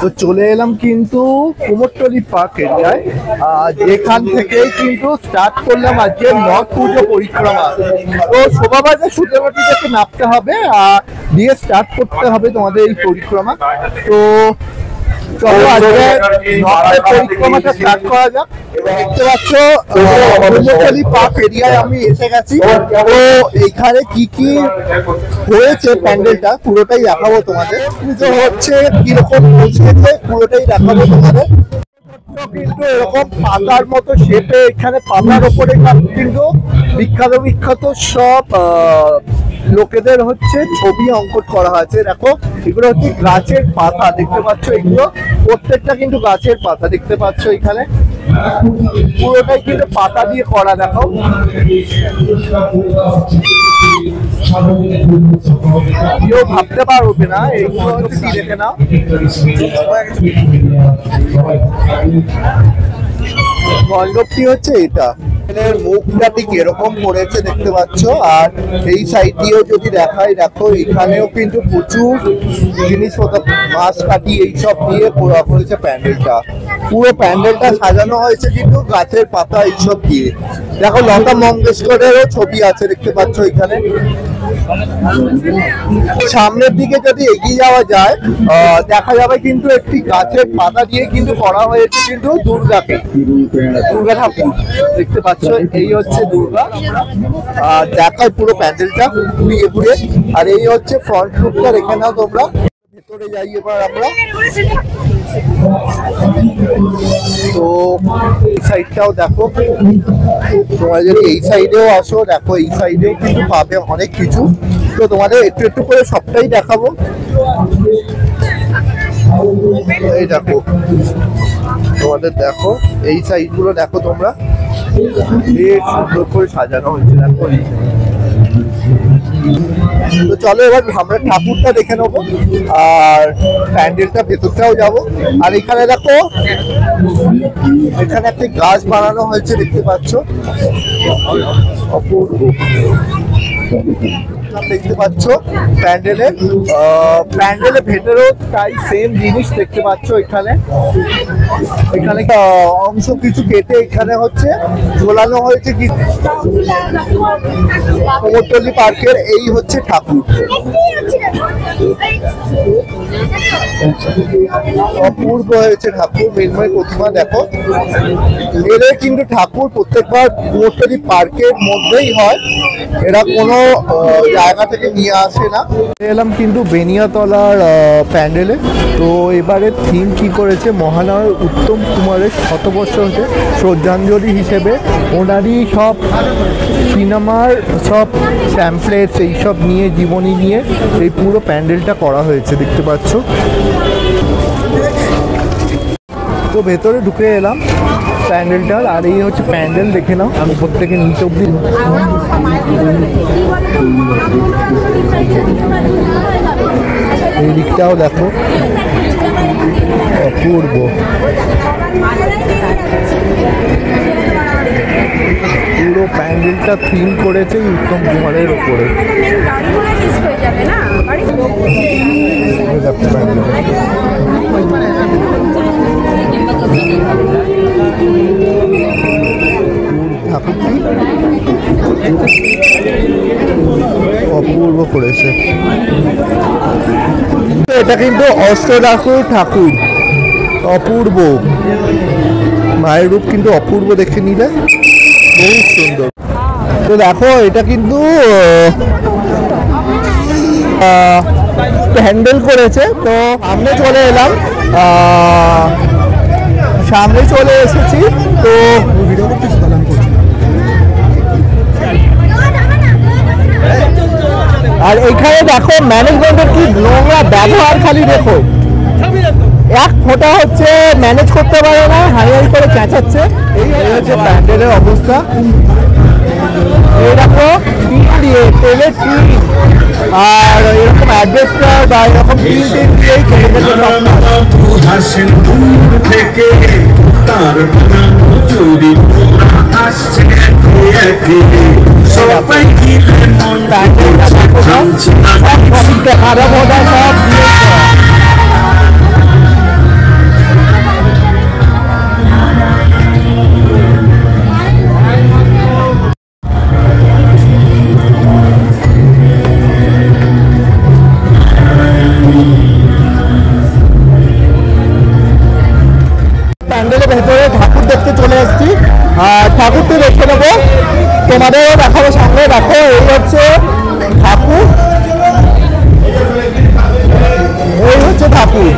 তো চলে এলাম কিন্তু কুমোরটুলি পার্ক এরিয়ায়, যেখান থেকে কিন্তু স্টার্ট করলাম আজকে নর্থ পুজো পরিক্রমা। তো শোভাবাজার সুতেবাটি থেকে নামতে হবে আর দিয়ে স্টার্ট করতে হবে তোমাদের এই পরিক্রমা। তো চলো আজকে নর্থের পরিক্রমাটা স্টার্ট করা যাক। দেখতে পাচ্ছ কুমোরটুলি পার্ক এরিয়ায় আমি এসে গেছি। তো এইখানে কি কি হয়েছে প্যান্ডেলটা পুরোটাই দেখাবো তোমাদের। পুজো হচ্ছে কিরকম বসেছে পুরোটাই দেখাবো তোমাদের। কিন্তু এরকম পাতার মতো শেপে এখানে পাতার ওপরে কিন্তু বিখ্যাত বিখ্যাত সব লোকেদের হচ্ছে ছবি অঙ্কন করা আছে। দেখো এগুলো হচ্ছে গাছের পাতা, দেখতে পাচ্ছ এগুলো প্রত্যেকটা কিন্তু গাছের পাতা দেখতে পাচ্ছ এখানে পুরোটাই কিন্তু পাতা দিয়ে করা। দেখো কেউ ভাবতে পারবে না এইগুলো হচ্ছে কি, দেখে নাও মণ্ডপটি হচ্ছে এটা, মুখটা ঠিক এরকম করেছে দেখতে পাচ্ছ। আর এই সাইড দিয়েও যদি দেখাই, দেখো এখানেও কিন্তু প্রচুর জিনিসপত্র মাছ কাটি এইসব দিয়ে করা হয়েছে প্যান্ডেলটা। পুরো প্যান্ডেলটা সাজানো হয়েছে কিন্তু গাছের পাতা এইসব দিয়ে। দেখো লতা মঙ্গেশকরেরও ছবি আছে দেখতে পাচ্ছ এখানে। সামনের দিকে যদি এগিয়ে যাওয়া যায় দেখা যাবে কিন্তু একটি গাছের পাতা দিয়ে কিন্তু করা হয়েছে কিন্তু দুর্গা ঠাকুর দেখতে পাচ্ছ। এই হচ্ছে দুর্গা, দেখায় পুরো প্যান্ডেলটা ঘুরিয়ে ঘুরে। আর এই হচ্ছে ফ্রন্ট লুকটা, এখানেও তোমরা ভেতরে যাই এবার আমরা। তো এই সাইডটাও দেখো, তোমরা যদি এই সাইডেও আসো দেখো এই সাইডেও কিন্তু পাবে অনেক কিছু। তো তোমাদের একটু একটু করে সবটাই দেখাবো। এই দেখো তোমাদের দেখো এই সাইড গুলো দেখো তোমরা, বেশ সুন্দর করে সাজানো হয়েছে দেখো। তো চলো এবার আমরা ঠাকুরটা দেখে নেবো আর প্যান্ডেলটা ভেতরটাও যাবো। আর এখানে দেখো এখানে একটি গাছ বানানো হয়েছে দেখতে পাচ্ছ, অপূর্ব দেখতে পাচ্ছ। প্যান্ডেলের ভেতরেও তাই সেম জিনিস দেখতে পাচ্ছ। এখানে অংশ কিছু কেটে এখানে হচ্ছে ঝোলানো হয়েছে কি কুমোরটুলি পার্কের। এই হচ্ছে ঠাকুর, অপূর্ব হয়েছে ঠাকুর, মৃন্ময় প্রতিমা দেখো। এরা কিন্তু ঠাকুর প্রত্যেকবার কুমোরটুলি পার্কের মধ্যেই হয়, এরা কোনো জায়গা থেকে নিয়ে আসে না। এলাম কিন্তু বেনিয়াতলার প্যান্ডেলে। তো এবারে থিম কি করেছে, মহানায়ক উত্তম কুমারের শতবর্ষ হচ্ছে শ্রদ্ধাঞ্জলি হিসেবে ওনারই সব সিনেমার সব প্যাম্পলেটস এইসব নিয়ে জীবনী নিয়ে এই পুরো প্যান্ডেলটা করা হয়েছে দেখতে পাচ্ছ। তো ভেতরে ঢুকে এলাম প্যান্ডেলটার। আর এই হচ্ছে প্যান্ডেল, দেখে নাও উপর থেকে নিচে অব্দি। এই দিকটাও দেখো অপূর্ব, পুরো প্যান্ডেলটা থিম করেছে উত্তম কুমারের উপরে। ঠাকুরটি অপূর্ব করেছে। এটা কিন্তু অষ্টধাতুর ঠাকুর, অপূর্ব মায়ের রূপ কিন্তু অপূর্ব, দেখে নিলে বহুত সুন্দর। তো দেখো এটা কিন্তু হ্যান্ডেল করেছে। তো সামনে চলে এলাম, সামনে চলে এসেছি। তো আর এখানে দেখো ম্যানেজমেন্টের কি নোংরা ব্যবহার, খালি দেখো এক ফোঁটা হচ্ছে ম্যানেজ করতে পারে না, হাই করে চেঁচাচ্ছে। এই হচ্ছে প্যান্ডেলের অবস্থা। এই দেখো টিন দিয়ে, তেলের টিন আর এরকম অ্যাডভেস্টার বা এরকম টিন দিয়েই খারাপ হওয়া সব চলে এসেছি আর ঠাকুরটি দেখে নেবো, তোমাদেরও দেখাবো সঙ্গে। দেখো এই হচ্ছে ঠাকুর, এই হচ্ছে ঠাকুর,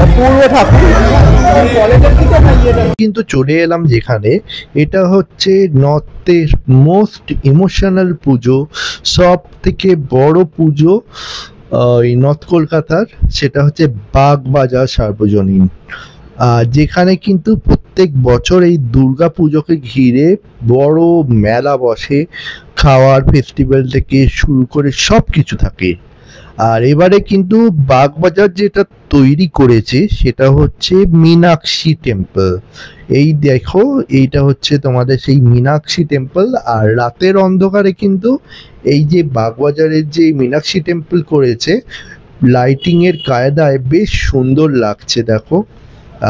অপূর্ব ঠাকুর। কিন্তু চলে এলাম যেখানে, এটা হচ্ছে নর্থের মোস্ট ইমোশনাল পুজো, সব থেকে বড় পুজো এই নর্থ কলকাতার, সেটা হচ্ছে বাগবাজার সার্বজনীন। যেখানে কিন্তু প্রত্যেক বছর এই দুর্গা পুজোকে ঘিরে বড় মেলা বসে, খাওয়ার ফেস্টিভ্যাল থেকে শুরু করে সব কিছু থাকে। আর এবারে কিন্তু বাগবাজার যেটা তৈরি করেছে সেটা হচ্ছে মীনাক্ষী টেম্পল। এই দেখো, এইটা হচ্ছে তোমাদের সেই মীনাক্ষী টেম্পল। আর রাতের অন্ধকারে কিন্তু এই যে বাগবাজারের যে মীনাক্ষী টেম্পল করেছে, লাইটিং এর কায়দায় বেশ সুন্দর লাগছে দেখো।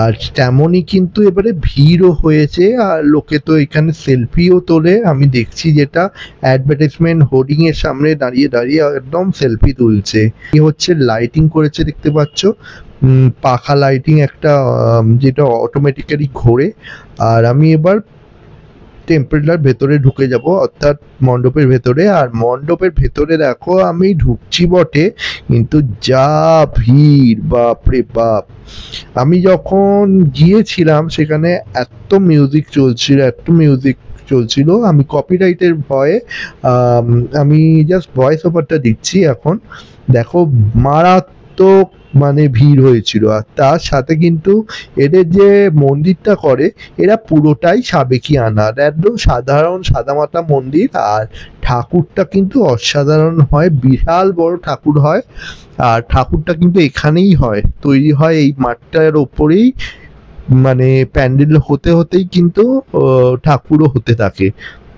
আর তেমনই কিন্তু এবারে ভিড়ও হয়েছে, আর লোকে তো এখানে সেলফিও তোলে। আমি দেখছি যেটা অ্যাডভার্টাইজমেন্ট হোর্ডিং এর সামনে দাঁড়িয়ে দাঁড়িয়ে একদম সেলফি তুলছে। এই হচ্ছে লাইটিং করেছে দেখতে পাচ্ছ, পাখা লাইটিং একটা, যেটা অটোমেটিক্যালি ঘোরে। আর আমি এবার টেম্পলটার ভেতরে ঢুকে যাব, অর্থাৎ মণ্ডপের ভেতরে। আর মণ্ডপের ভেতরে দেখো আমি ঢুকছি বটে, কিন্তু যা ভিড়, বাপরে বাপ। আমি যখন গিয়েছিলাম সেখানে এত মিউজিক চলছিল, আমি কপিরাইটের ভয়ে আমি জাস্ট ভয়েস ওভারটা দিচ্ছি এখন। দেখো মারাত্মক মানে ভিড় হয়েছিল। আর তার সাথে কিন্তু এদের যে মন্দিরটা করে, এরা পুরোটাই সাবেকি আনার, একদম সাধারণ সাদামাটা মন্দির। আর ঠাকুরটা কিন্তু অসাধারণ হয়, বিশাল বড় ঠাকুর হয়। আর ঠাকুরটা কিন্তু এখানেই হয়, তৈরি হয় এই মাঠটার ওপরেই, মানে প্যান্ডেল হতে হতেই কিন্তু ঠাকুরও হতে থাকে।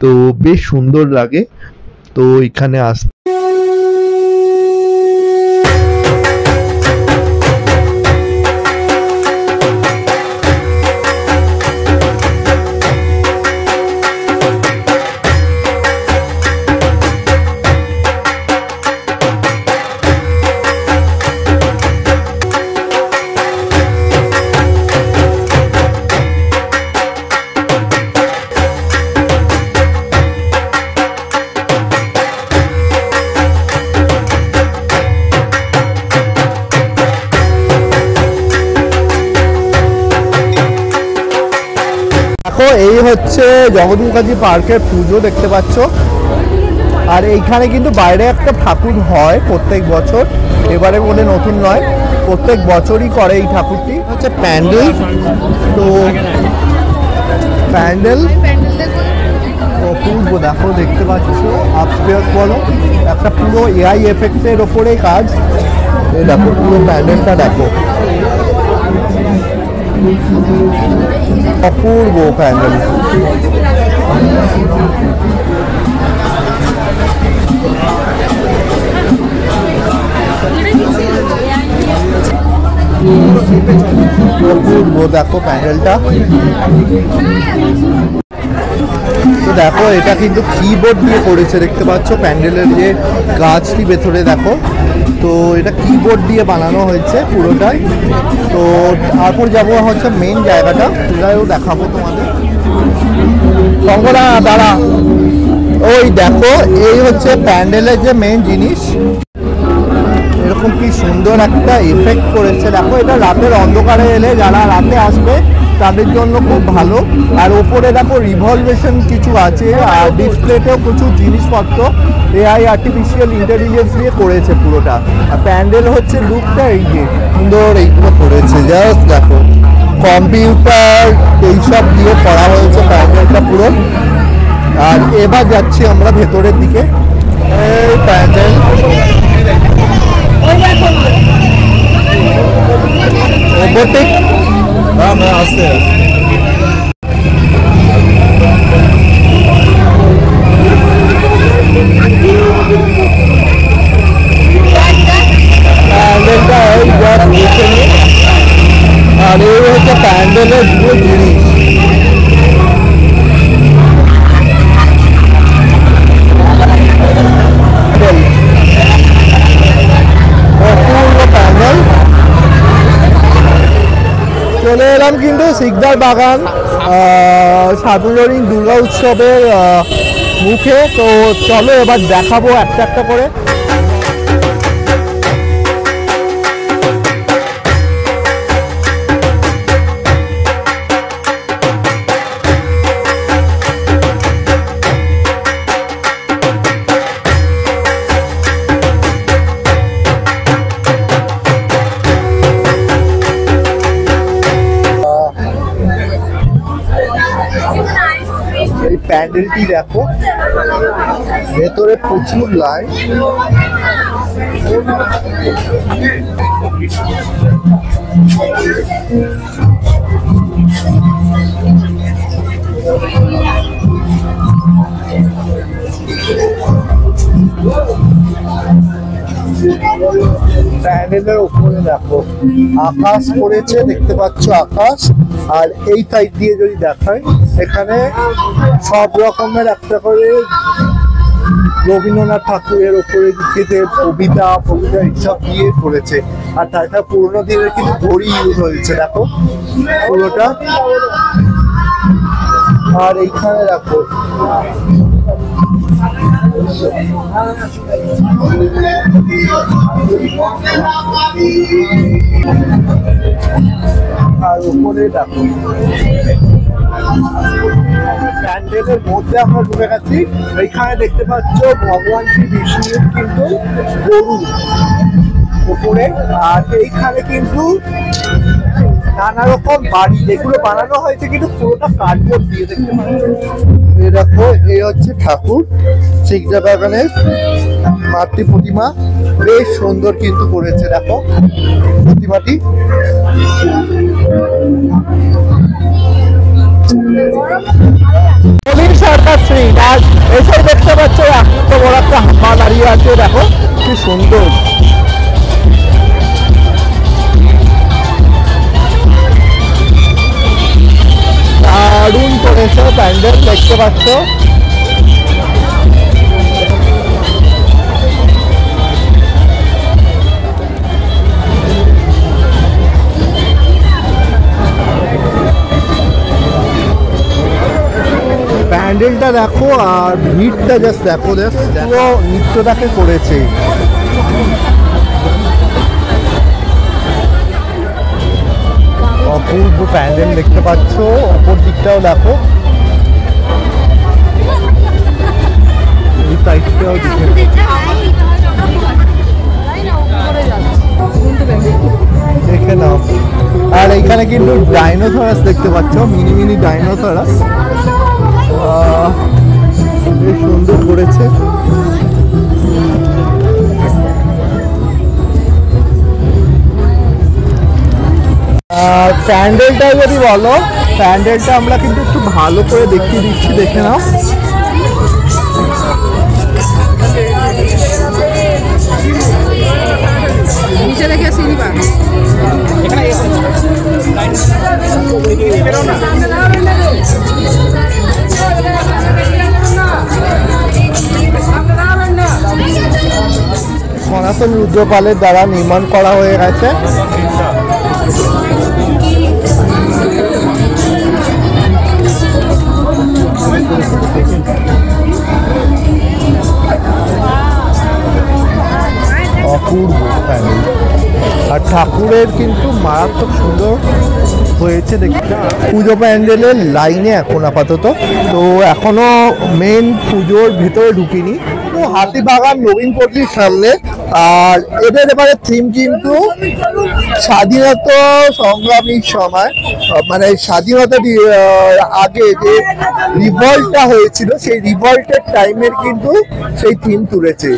তো বেশ সুন্দর লাগে। তো এখানে দেখো এই হচ্ছে জগৎমুখার্জি পার্কের পুজো দেখতে পাচ্ছ। আর এইখানে কিন্তু বাইরে একটা ঠাকুর হয় প্রত্যেক বছর, এবারে বলে নতুন নয়, প্রত্যেক বছরই করে এই ঠাকুরটি। হচ্ছে প্যান্ডেল, তো প্যান্ডেল অপূর্ব দেখো, দেখতে পাচ্ছ আপস্টেয়ার্স বলো, একটা পুরো এআই এফেক্টের ওপরে কাজ। এই দেখো পুরো প্যান্ডেলটা দেখো, অপূর্ব প্যান্ডেল। অপূর্ব দেখো প্যান্ডেলটা। তো দেখো এটা কিন্তু কিবোর্ড দিয়ে করেছে দেখতে পাচ্ছ, প্যান্ডেলের যে গাছটি ভেতরে দেখো, তো এটা কিবোর্ড দিয়ে বানানো হয়েছে পুরোটাই। তো তারপর যাবো হচ্ছে মেন জায়গাটা, সেটাও দেখাবো তোমাদের। সঙ্গরা দাঁড়া, ওই দেখো এই হচ্ছে প্যান্ডেলের যে মেন জিনিস, এরকম কি সুন্দর একটা এফেক্ট করেছে দেখো। এটা রাতের অন্ধকারে এলে যারা রাতে আসবে তাদের জন্য খুব ভালো। আর ওপরে দেখো রিভলভেশন কিছু আছে, আর ডিসপ্লেতেও প্রচুর জিনিসপত্র এআই আর্টিফিশিয়াল ইন্টেলিজেন্স দিয়ে করেছে পুরোটা। আর প্যান্ডেল হচ্ছে লুকটা এই যে সুন্দর এইগুলো করেছে, জাস্ট দেখো কম্পিউটার এইসব দিয়ে করা হয়েছে প্যান্ডেলটা পুরো। আর এবার যাচ্ছি আমরা ভেতরের দিকে। এই প্যান্ডেল রোবোটিক আসতে প্যান্ডেলটা এই জাস্ট দেখে নিই। আর এই হচ্ছে প্যান্ডেলের পুরো জিনিস। অপূর্ব প্যান্ডেল। চলে এলাম কিন্তু শিকদার বাগান সার্বজনীন দুর্গা উৎসবের মুখে। তো চলো এবার দেখাবো একটা একটা করে। এই প্যান্ডেলটি দেখো, ভেতরে প্রচুর লাইট। প্যান্ডেলের উপরে দেখো আকাশ পড়েছে, দেখতে পাচ্ছ আকাশ। আর এই সাইড দিয়ে যদি দেখায়, এখানে সব রকমের একটা করে রবীন্দ্রনাথ ঠাকুরের উপরে যে কবিতা এইসব দিয়ে করেছে। আর তাছাড়া পুরোনো দিনের কিন্তু ঘড়ি ইউজ হয়েছে দেখো পুরোটা। আর এইখানে দেখো আর উপরে দেখো প্যান্ডেলের মধ্যে আমরা ঢুকে গেছি। এইখানে দেখতে পাচ্ছ ভগবান শ্রী বিষ্ণুর কিন্তু গরু উপরে। আর এইখানে কিন্তু নানা রকম বাড়ি যেগুলো বানানো হয়েছে কিন্তু পুরোটা কার্ডবোর্ড দিয়ে, দেখতে পাচ্ছ। এই দেখো, এই হচ্ছে ঠাকুর শিকদার বাগানের মাতৃ প্রতিমা। বেশ সুন্দর কিন্তু করেছে দেখো প্রতিমাটি। সরকার স্ট্রিট আর এসে দেখতে পাচ্ছ এত বড় একটা হাম্মা দাঁড়িয়ে আছে, দেখো কি সুন্দর। দারুণ করেছে প্যান্ডেল, দেখতে পাচ্ছ। প্যান্ডেলটা দেখো আর ভিড়টা জাস্ট দেখো, পুরো নৃত্যটাকে করেছে। অপূর্ব প্যান্ডেল দেখতে পাচ্ছ, অপর দিকটাও দেখো, এই সাইডটাও দেখে নাও। আর এইখানে কিন্তু ডাইনোসরাস দেখতে পাচ্ছ, মিনি মিনি ডাইনোসরাস, বেশ সুন্দর করেছে। আর প্যান্ডেলটা যদি বলো, প্যান্ডেলটা আমরা কিন্তু একটু ভালো করে দেখিয়ে দিচ্ছি, দেখে নাও। নিচে দেখে সিনেমা সনাতন রুদ্রপালের দ্বারা নির্মাণ করা হয়ে গেছে। অপূর্ব প্যান্ডেল, আর ঠাকুরের কিন্তু মারাত্মক সুন্দর হয়েছে দেখতে। পুজো প্যান্ডেলের লাইনে এখন আপাতত, তো এখনো মেন পুজোর ভেতরে ঢুকিনি। তো হাতিবাগান নবীন পল্লীর সামনে। আর এদের এবারে থিম কিন্তু স্বাধীনতা সংগ্রামীর সময়, মানে স্বাধীনতা আগে যে রিভল্টটা হয়েছিল সেই রিভল্টের টাইমের কিন্তু সেই থিম তুলেছে।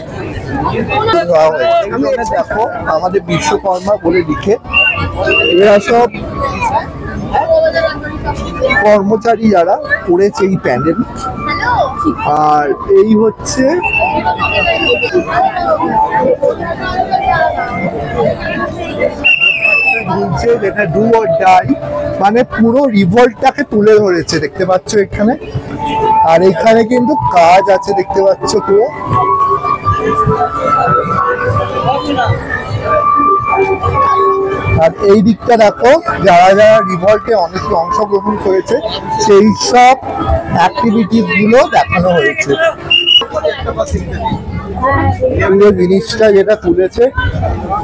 দেখো আমাদের বিশ্বকর্মা বলে লিখে, এরা সব কর্মচারী যারা করেছে এই প্যান্ডেল। আর এই হচ্ছে যেটা ডু অর ডাই, মানে পুরো রিভল্টটাকে তুলে ধরেছে, দেখতে পাচ্ছ এখানে। আর এখানে কিন্তু কাজ আছে, দেখতে পাচ্ছ পুরো। আর এই দিকটা দেখো যারা যারা রিভল্টে অনেকে অংশগ্রহণ করেছে সেই সব অ্যাক্টিভিটিস গুলো দেখানো হয়েছে। পুরো জিনিসটা যেটা তুলেছে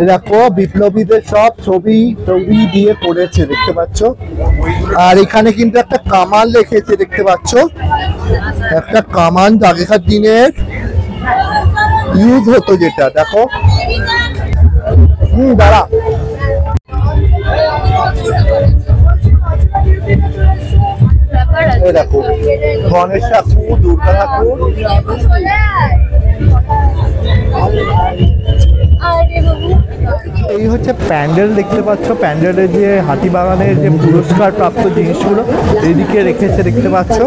দেখো বিপ্লবীদের সব ছবি দিয়ে করেছে দেখতে পাচ্ছ। আর এখানে কিন্তু একটা কামান রেখেছে দেখতে পাচ্ছ, একটা কামান আগেকার দিনের ইউজ হতো যেটা দেখো। দাঁড়া দেখো গণেশ ঠাকুর, দুর্গা ঠাকুর। এই হচ্ছে প্যান্ডেল দেখতে পাচ্ছ, প্যান্ডেলের যে হাতিবাগানের যে পুরস্কার প্রাপ্ত জিনিসগুলো এইদিকে রেখেছে দেখতে পাচ্ছ।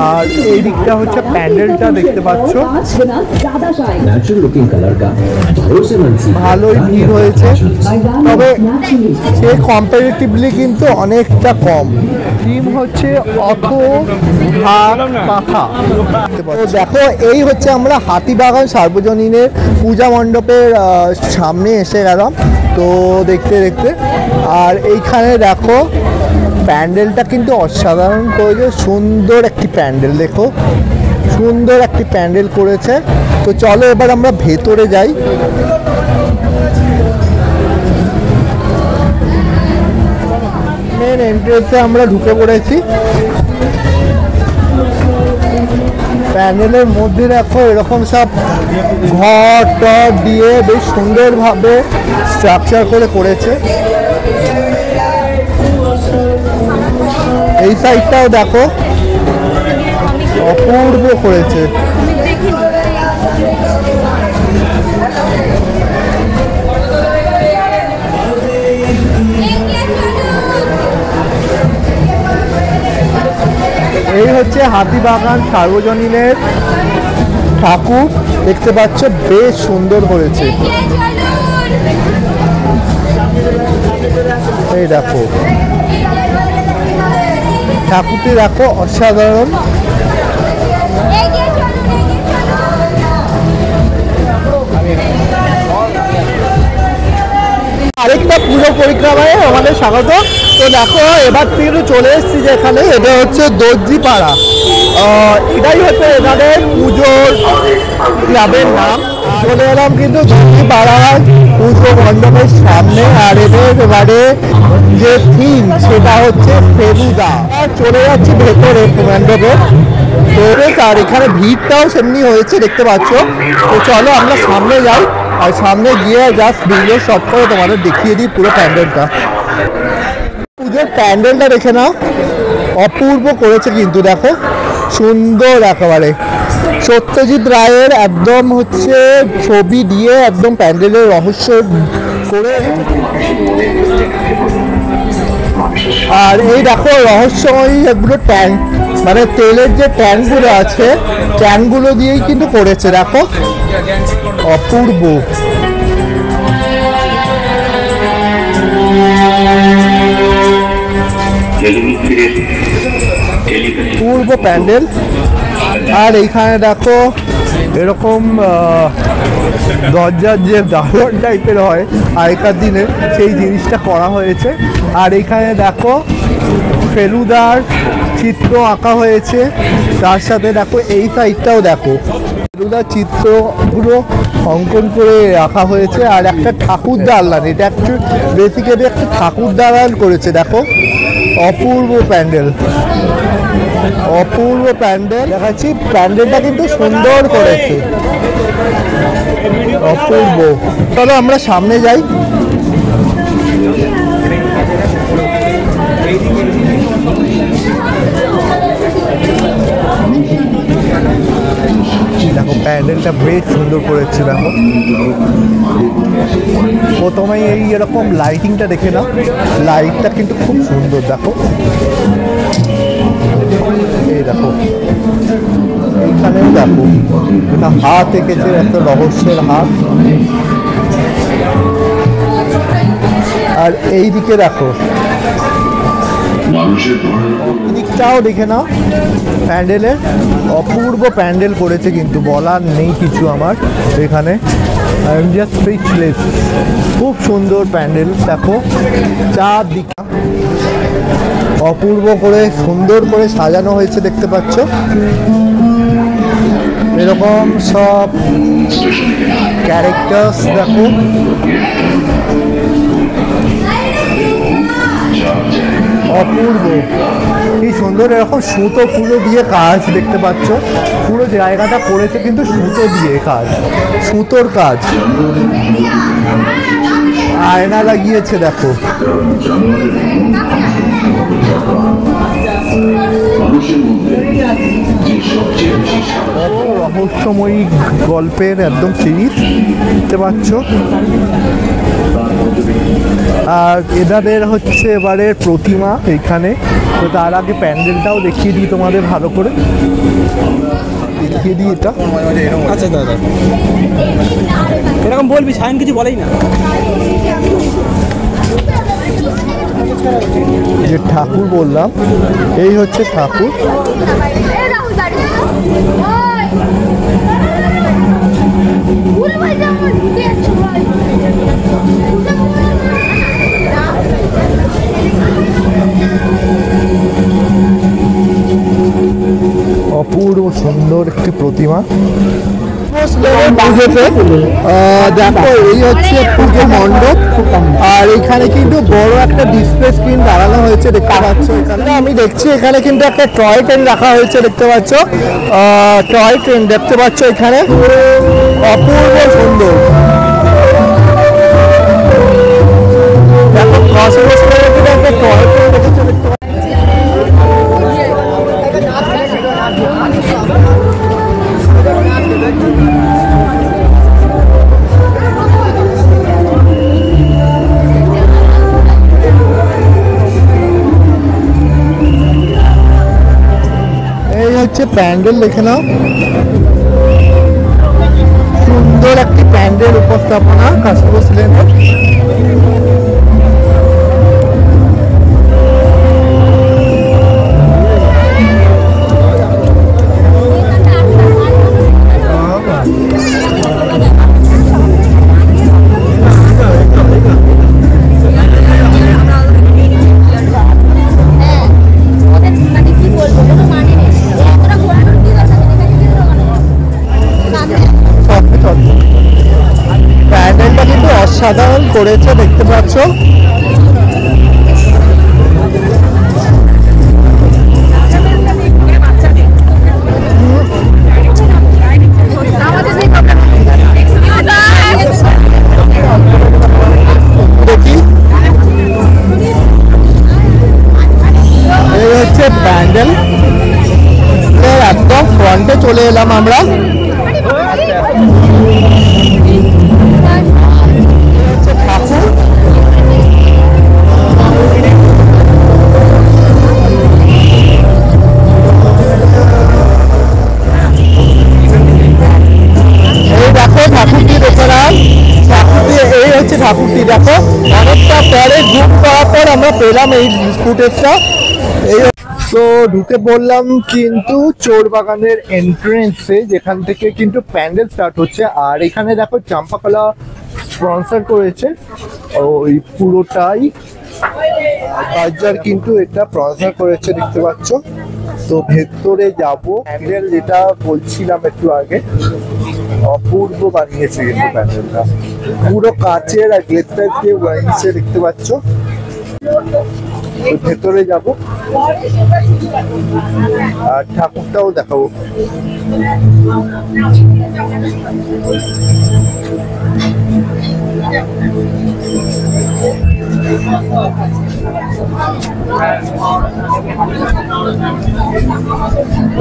আর এই দিকটা হচ্ছে প্যান্ডেলটা দেখতে পাচ্ছ, ভালোই ভিড় হয়েছে, তবে সে কম্পারেটিভলি কিন্তু অনেকটা কম। থিম হচ্ছে অথ পাখা। তো দেখো এই হচ্ছে আমরা হাতিবাগান সার্বজনীনের পূজা মণ্ডপের সামনে এসে গেলাম তো দেখতে দেখতে। আর এইখানে দেখো প্যান্ডেলটা কিন্তু অসাধারণ করেছে, সুন্দর একটি প্যান্ডেল, দেখো সুন্দর একটি প্যান্ডেল করেছে। তো চলো এবার আমরা ভেতরে যাই। মেন এন্ট্রেন্সে আমরা ঢুকে পড়েছি। প্যান্ডেলের মধ্যে দেখো এরকম সব ঘর টর দিয়ে বেশ সুন্দরভাবে স্ট্রাকচার করে করেছে। এই সাইডটাও দেখো অপূর্ব করেছে। এই হচ্ছে হাতিবাগান সার্বজনীনের ঠাকুর দেখতে পাচ্ছ, বেশ সুন্দর করেছে। এই দেখো ঠাকুরটি দেখো অসাধারণ। আরেকটা পুজো পরিক্রমায় আমাদের স্বাগত। তো দেখো এবার কিন্তু চলে এসেছি যেখানে, এটা হচ্ছে দর্জিপাড়া। এটাই হচ্ছে এখানে পুজোর ক্লাবের নাম। চলে এলাম কিন্তু দর্জিপাড়ার পুজো মণ্ডপের সামনে। আর এদের এবারে যে থিম সেটা হচ্ছে ফেলুদা। চলে যাচ্ছি ভেতরে মণ্ডপে। আর এখানে ভিড়টাও সেমনি হয়েছে দেখতে পাচ্ছ। তো চলো আমরা সামনে যাই, আর সামনে গিয়ে জাস্ট ভিডিও শট করে তোমাদের দেখিয়ে দিই পুরো প্যান্ডেলটা। পুজোর প্যান্ডেলটা দেখে নাও, অপূর্ব করেছে কিন্তু দেখো, সুন্দর একেবারে সত্যজিৎ রায়ের একদম হচ্ছে ছবি দিয়ে একদম প্যান্ডেলের রহস্য করে। আর এই দেখো রহস্যময় এগুলো ট্যাঙ্ক, মানে তেলের যে ট্যাঙ্কগুলো আছে ট্যাঙ্কগুলো দিয়েই কিন্তু করেছে দেখো, অপূর্ব। পূর্ব প্যান্ডেল। আর এইখানে দেখো এরকম দরজার যে দারোয়ান টাইপের হয় আগেকার দিনে সেই জিনিসটা করা হয়েছে। আর এইখানে দেখো ফেলুদার চিত্র আঁকা হয়েছে, তার সাথে দেখো এই সাইডটাও দেখো ফেলুদার চিত্রগুলো অঙ্কন করে রাখা হয়েছে। আর একটা ঠাকুর দালান, এটা একটু বেসিক্যালি একটা ঠাকুর দালান করেছে দেখো, অপূর্ব প্যান্ডেল, অপূর্ব প্যান্ডেল দেখাচ্ছি। প্যান্ডেলটা কিন্তু সুন্দর করেছে, অপূর্ব। চলো আমরা সামনে যাই। দেখো প্যান্ডেলটা বেশ সুন্দর করেছে দেখো। প্রথমেই এই এরকম লাইটিংটা দেখে নাও, লাইটটা কিন্তু খুব সুন্দর দেখো। এই দেখো এইখানেও দেখো একটা হাত এঁকেছে, একটা রহস্যের হাত। আর এই দিকে দেখো থিমটাও দেখে নাও প্যান্ডেলের, অপূর্ব প্যান্ডেল করেছে কিন্তু বলার নেই কিছু আমার এখানে। আই এম জাস্ট স্পিচলেস, খুব সুন্দর প্যান্ডেল। দেখো চারদিকে অপূর্ব করে সুন্দর করে সাজানো হয়েছে দেখতে পাচ্ছ। এরকম সব ক্যারেক্টার্স দেখো, অপূর্ব কি সুন্দর। এরকম সুতো ফুলো দিয়ে কাজ দেখতে পাচ্ছ, পুরো জায়গাটা করেছে কিন্তু সুতো দিয়ে কাজ, সুতোর কাজ। আয়না লাগিয়েছে দেখো, রহস্যময়ী গল্পের একদম সিরিজ দেখতে পাচ্ছ। আর এদের হচ্ছে এবারের প্রতিমা এখানে। তো তার আগে প্যান্ডেলটাও দেখিয়ে দিই তোমাদের ভালো করে, দেখিয়ে দিই এটা। আচ্ছা দাদা এরকম বলবি, সায়ন কিছু বলেই না। যে ঠাকুর বললাম, এই হচ্ছে ঠাকুর। অপূর্ব সুন্দর একটি প্রতিমা। পুজোতে দেখো এই হচ্ছে পুজো মণ্ডপ, আর এখানে কিন্তু বড় একটা ডিসপ্লে স্ক্রিন দাঁড়ানো হয়েছে দেখতে পাচ্ছ। এখানে আমি দেখছি এখানে কিন্তু একটা টয় ট্রেন রাখা হয়েছে দেখতে পাচ্ছ, টয় ট্রেন দেখতে পাচ্ছ এখানে, অপূর্ব সুন্দর। দেখো একটা টয় ট্রেন রেখেছে দেখতে পাচ্ছ। এই হচ্ছে প্যান্ডেল দেখে নাও, সুন্দর একটি প্যান্ডেল উপস্থাপনা কাশীপুর সিলেটের। প্যান্ডেলটা কিন্তু অসাধারণ করেছে দেখতে পাচ্ছ। দেখি এই হচ্ছে প্যান্ডেল, একদম ফ্রন্টে চলে এলাম আমরা। ঠাকুরটি দেখো, অনেকটা পরে জুম করার পর আমরা পেলাম এই ফুটেজটা। এই তো ঢুকে পড়লাম কিন্তু চোর বাগানের এন্ট্রেন্সে, যেখান থেকে কিন্তু প্যান্ডেল স্টার্ট হচ্ছে। আর এখানে দেখো চাম্পাকলা স্পন্সর করেছে ওই পুরোটাই, বাজার কিন্তু এটা স্পন্সর করেছে দেখতে পাচ্ছ। তো ভেতরে যাব, প্যান্ডেল যেটা বলছিলাম একটু আগে, অপূর্ব বানিয়েছে কিন্তু প্যান্ডেলটা, পুরো কাচের আর গ্লেসটার দিয়ে বানিয়েছে দেখতে পাচ্ছ। ভেতরে যাব আর ঠাকুরটাও দেখাবো।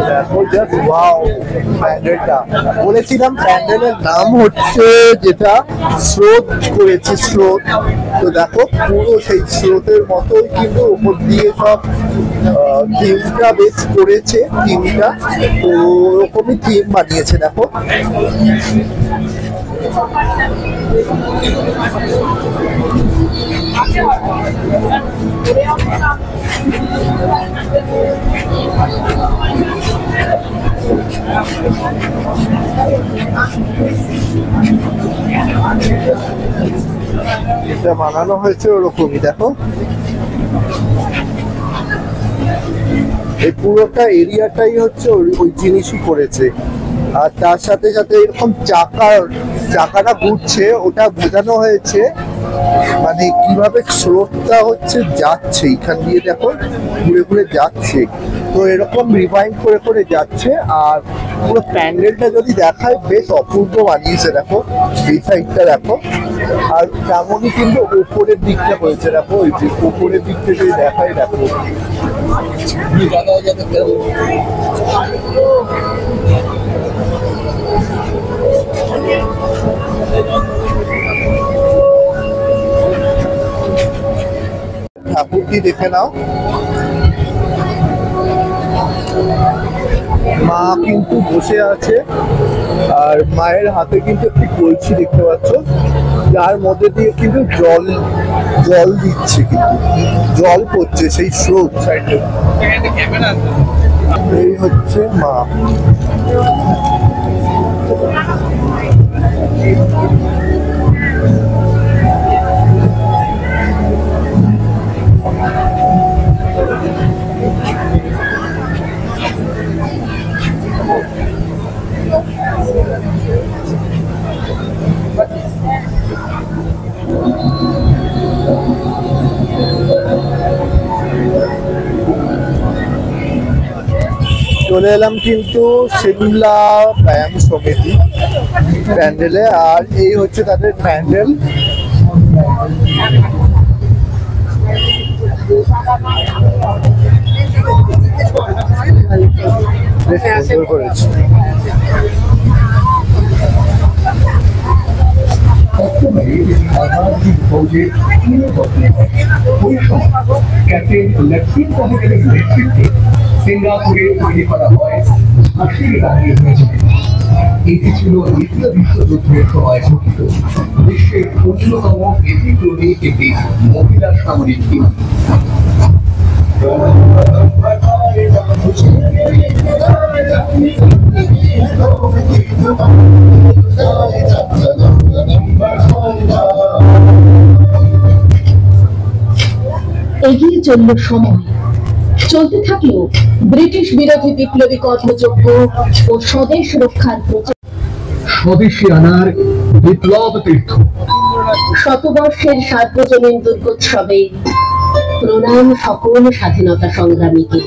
দেখো জাস্ট ওয়াও প্যান্ডেলটা। বলেছিলাম প্যান্ডেলের নাম হচ্ছে যেটা স্রোত করেছে, স্রোত। তো দেখো পুরো সেই স্রোতের মতোই কিন্তু উপর দিয়ে সব থিমটা বেশ করেছে, থিমটা তো ওরকমই থিম বানিয়েছে দেখো। এটা বানানো হয়েছে ওরকমই, দেখো এই পুরোটা এরিয়াটাই হচ্ছে ওই জিনিসই করেছে। আর তার সাথে সাথে এরকম চাকাটা ঘুরছে, ওটা বোঝানো হয়েছে মানে কিভাবে স্রোতটা হচ্ছে যাচ্ছে এখান দিয়ে, দেখো ঘুরে ঘুরে যাচ্ছে। তো এরকম রিভাইন্ড করে করে যাচ্ছে। আর পুরো প্যান্ডেলটা যদি দেখায় বেশ অপূর্ব বানিয়েছে, দেখো এই সাইডটা দেখো। আর তেমনই কিন্তু উপরের দিকটা হয়েছে, দেখো ওই যে উপরের দিকটা যদি দেখায় দেখো। ঠাকুরটি দেখে নাও, মা কিন্তু বসে আছে আর মায়ের হাতে কিন্তু একটি কলসি দেখতে পাচ্ছ, যার মধ্যে দিয়ে কিন্তু জল দিচ্ছে, কিন্তু জল পড়ছে সেই স্রোত সাইডে। এই হচ্ছে মা। চলে এলাম কিন্তু সিমলা ব্যায়াম সমিতি প্যান্ডেলে। আর এই হচ্ছে তাদের প্যান্ডেল। বেশ সুন্দর করেছে। সিঙ্গাপুরে তৈরি করা হয় ঝাঁসির রানীর মেঝে। এটি ছিল দ্বিতীয় বিশ্বযুদ্ধের সময় ঘটিত বিশ্বের অন্যতম ব্যতিক্রমী একটি মহিলা সামরিক বিমান। এগিয়ে চলল সময়, চলতে থাকলো ব্রিটিশ বিরোধী বিপ্লবী কর্মযজ্ঞ ও স্বদেশ রক্ষার প্রচার। স্বদেশী আনার বিপ্লব তীর্থ, শতবর্ষের সার্বজনীন দুর্গোৎসবে প্রণাম সকল স্বাধীনতা সংগ্রামীকে।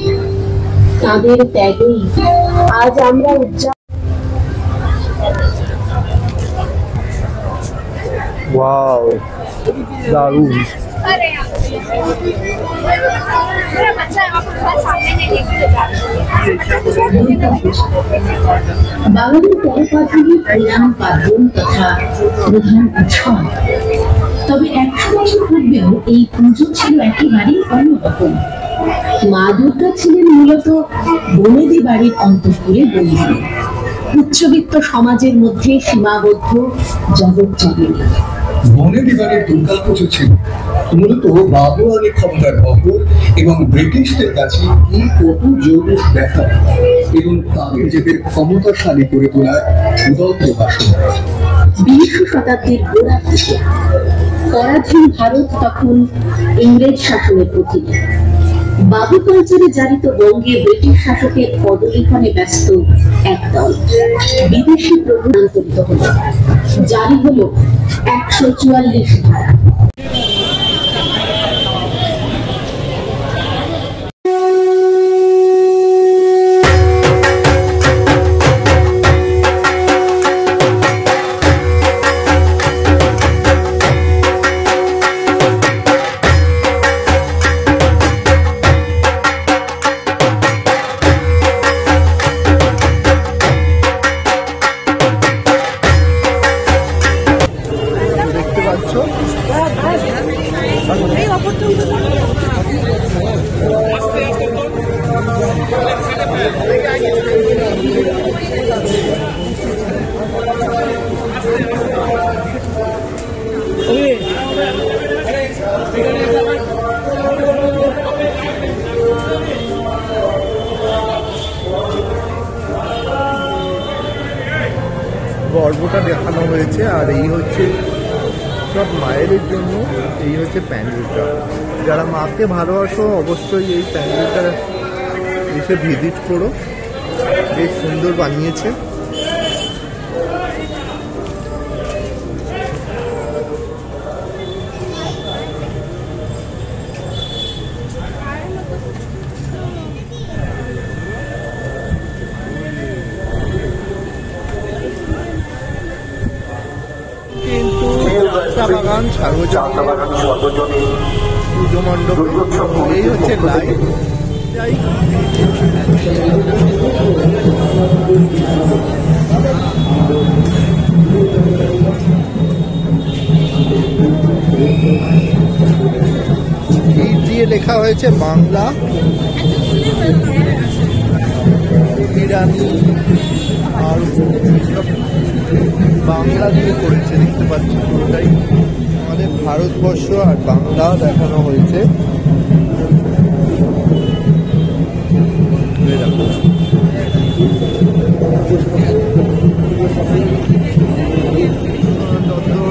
তাদের ত্যাগেই আজ আমরা ওয়াও, দারুণ। বাঙালির পরপার্বণই প্রধান পার্বণ তথা প্রধান উৎসব। তবে 100 বছর পূর্বেও এই পুজো ছিল একেবারেই অন্যরকম। মা দুর্গা ছিলেন মূলত বনেদি বাড়ির অন্তঃপুরে বন্দী, উচ্চবিত্ত সমাজের মধ্যে সীমাবদ্ধ জগৎ জননী। বনেদি বাড়ির দুর্গা পুজো ছিল মূলত বাবুয়ানি ক্ষমতার বহর এবং ব্রিটিশদের কাছে এই কটু জৌলুস দেখা এবং তাদের নিজেদের ক্ষমতাশালী করে তোলার উদত্ত বাসনা। 20 শতাব্দীর গোড়া থেকে পরাধীন ভারত তখন ইংরেজ শাসনের অধীনে। বাবু কালচারে জারিত বঙ্গে ব্রিটিশ শাসকের পদলিখনে ব্যস্ত একদল বিদেশি প্রভুরান্তরিত হল। জারি হলো 144 ধারা। পর্বটা দেখানো হয়েছে। আর এই হচ্ছে সব মায়েদের জন্য, এই হচ্ছে প্যান্ডেলটা। যারা মাকে ভালোবাসো অবশ্যই এই প্যান্ডেলটা এসে ভিজিট করো, বেশ সুন্দর বানিয়েছে। কিন্তু বাগান সার্বজনীন পুজো মণ্ডপ, এই হচ্ছে লাইট। যাই ইট দিয়ে লেখা হয়েছে বাংলা, ইরানি আর সব বাংলা দিয়ে করেছে, দেখতে পাচ্ছি পুরোটাই আমাদের ভারতবর্ষ আর বাংলা দেখানো হয়েছে।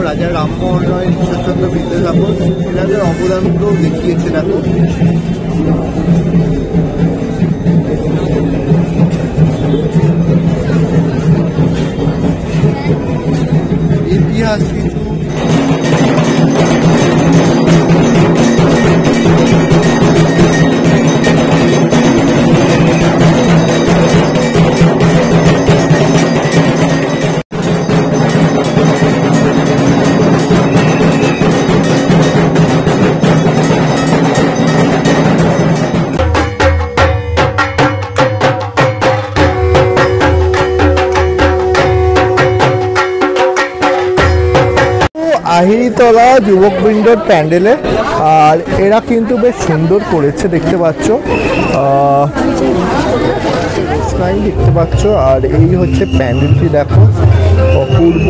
রাজা রামমোহন রায়, ঈশ্বরচন্দ্র বিদ্যাসাগর, এনাদের অবদানগুলো দেখিয়েছে। দেখো ইতিহাস কিছু আহিরিতলা যুবকবৃন্দর প্যান্ডেলে। আর এরা কিন্তু বেশ সুন্দর করেছে, দেখতে পাচ্ছ, দেখতে পাচ্ছ। আর এই হচ্ছে প্যান্ডেলটি, দেখো অপূর্ব।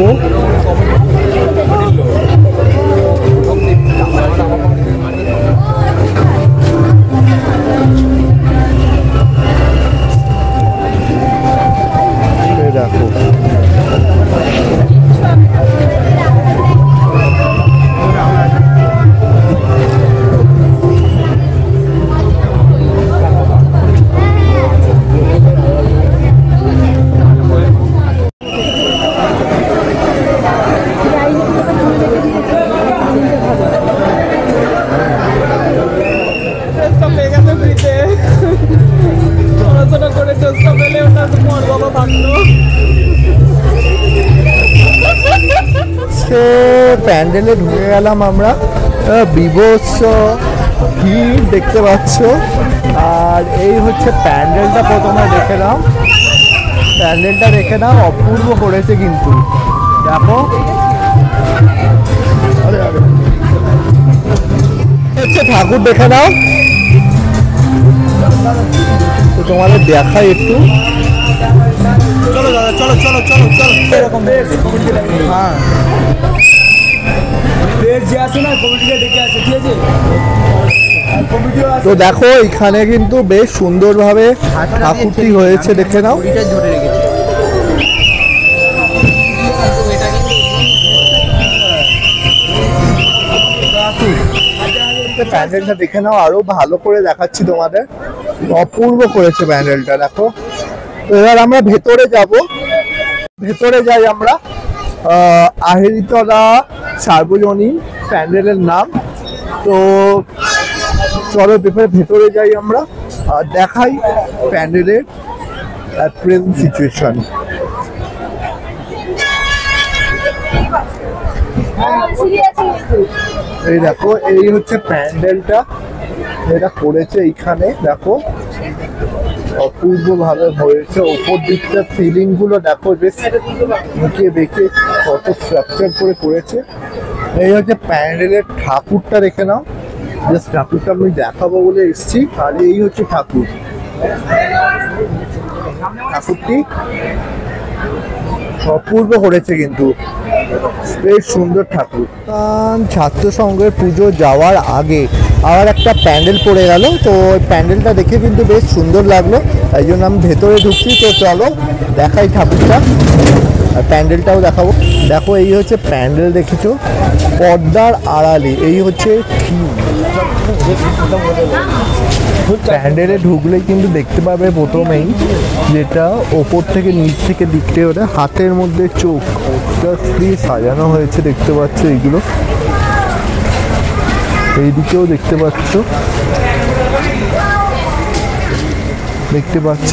দেখো প্যান্ডেলে ঢুকে গেলাম আমরা, বিভৎস ভিড় দেখতে পাচ্ছ। আর এই হচ্ছে প্যান্ডেলটা, প্রথমে দেখে নাও, প্যান্ডেলটা দেখে নাও, অপূর্ব করেছে কিন্তু। দেখো হচ্ছে ঠাকুর দেখে নাও, তো তোমাদের দেখাই একটু। চলো দাদা, চলো চলো চলো চলো। এরকম হ্যাঁ, যে আছে না কমিটিকে ডেকে আছে, ঠিক আছে। তো দেখো এখানে কিন্তু বেশ সুন্দরভাবে ঠাকুরটি হয়েছে, দেখে নাও। প্যান্ডেলটা দেখে নাও, আরো ভালো করে দেখাচ্ছি তোমাদের, অপূর্ব করেছে প্যান্ডেলটা। দেখো এবার আমরা ভেতরে যাব, ভেতরে যাই আমরা। আহিরিতলা সার্বজনীন প্যান্ডেলের নাম। তো চলো ভেতরে যাই আমরা, দেখাই প্যান্ডেলের প্রেজেন্ট সিচুয়েশন। এই দেখো, এই হচ্ছে প্যান্ডেলটা, এটা করেছে এইখানে। দেখো অপূর্ব ভাবে হয়েছে, ওপর দিকটা সিলিং গুলো দেখো বেশ মুখিয়ে দেখে কত স্ট্রাকচার করে করেছে। এই হচ্ছে প্যান্ডেলের ঠাকুরটা, দেখে নাও। জাস্ট ঠাকুরটা আমি দেখাবো বলে এসছি। আর এই হচ্ছে ঠাকুর, ঠাকুরটি অপূর্ব করেছে কিন্তু, বেশ সুন্দর ঠাকুর। ছাত্র সংঘের পুজো যাওয়ার আগে আবার একটা প্যান্ডেল পড়ে গেল, তো ওই প্যান্ডেলটা দেখে কিন্তু বেশ সুন্দর লাগলো, তাই জন্য আমি ভেতরে ঢুকছি। তো চলো দেখাই ঠাকুরটা। আর প্যান্ডেলটাও দেখাবো। দেখো এই হচ্ছে প্যান্ডেল, দেখেছো, পর্দার আড়ালে, এই হচ্ছে প্যান্ডেলে ঢুকলেই কিন্তু দেখতে পাবে প্রথমেই যেটা ওপর থেকে নিচ থেকে দিকতে ওটা হাতের মধ্যে চোখ দিয়ে সাজানো হয়েছে, দেখতে পাচ্ছ এইগুলো, এইদিকেও দেখতে পাচ্ছ, দেখতে পাচ্ছ,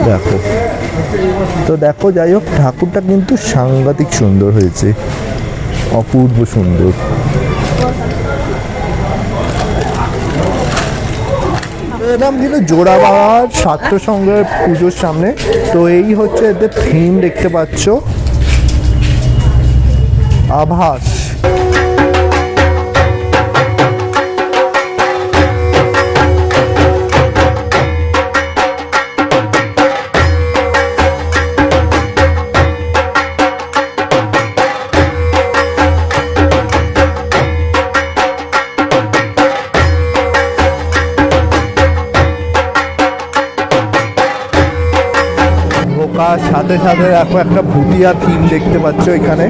দেখো। তো দেখো, যাই হোক ঠাকুরটা কিন্তু সাংঘাতিক সুন্দর হয়েছে, অপূর্ব সুন্দর। এরকম কিন্তু জোড়াবাড়ার ছাত্র সংঘের পুজোর সামনে। তো এই হচ্ছে এদের থিম, দেখতে পাচ্ছ, আভাস। সাথে সাথে দেখো একটা ভুটিয়া থিম দেখতে পাচ্ছ এখানে।